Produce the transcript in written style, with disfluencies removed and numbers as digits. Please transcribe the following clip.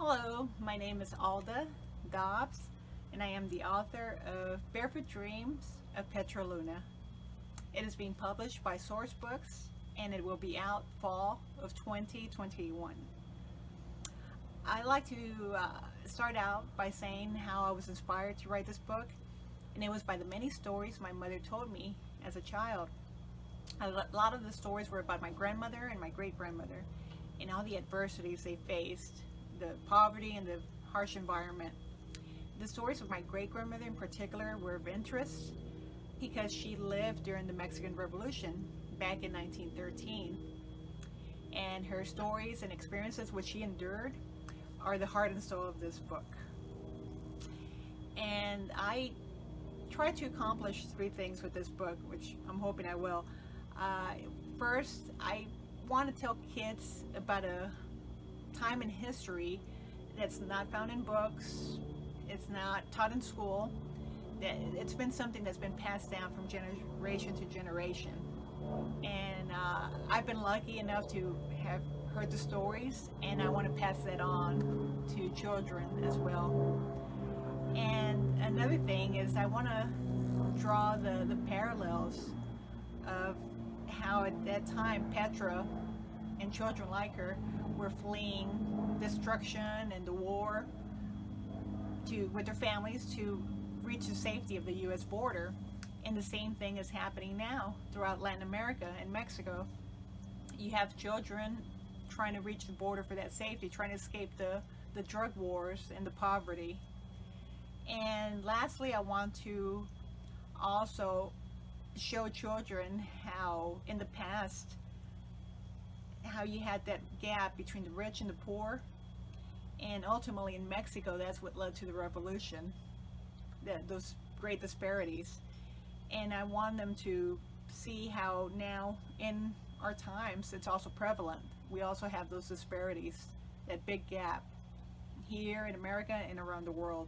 Hello, my name is Alda Dobbs, and I am the author of Barefoot Dreams of PETRA. It is being published by Sourcebooks, and it will be out fall of 2021. I'd like to start out by saying how I was inspired to write this book, and it was by the many stories my mother told me as a child. A lot of the stories were about my grandmother and my great-grandmother and all the adversities they faced, the poverty and the harsh environment. The stories of my great-grandmother in particular were of interest because she lived during the Mexican Revolution back in 1913, and her stories and experiences which she endured are the heart and soul of this book. And I tried to accomplish three things with this book, which I'm hoping I will. First, I want to tell kids about a time in history that's not found in books, it's not taught in school, that it's been something that's been passed down from generation to generation. And I've been lucky enough to have heard the stories, and I want to pass that on to children as well. And another thing is I want to draw the parallels of how at that time Petra and children like her were fleeing destruction and the war with their families to reach the safety of the U.S. border. And the same thing is happening now throughout Latin America and Mexico. You have children trying to reach the border for that safety, trying to escape the drug wars and the poverty. And lastly, I want to also show children how in the past how you had that gap between the rich and the poor, and ultimately in Mexico that's what led to the revolution, those great disparities. And I want them to see how now in our times it's also prevalent. We also have those disparities, that big gap here in America and around the world.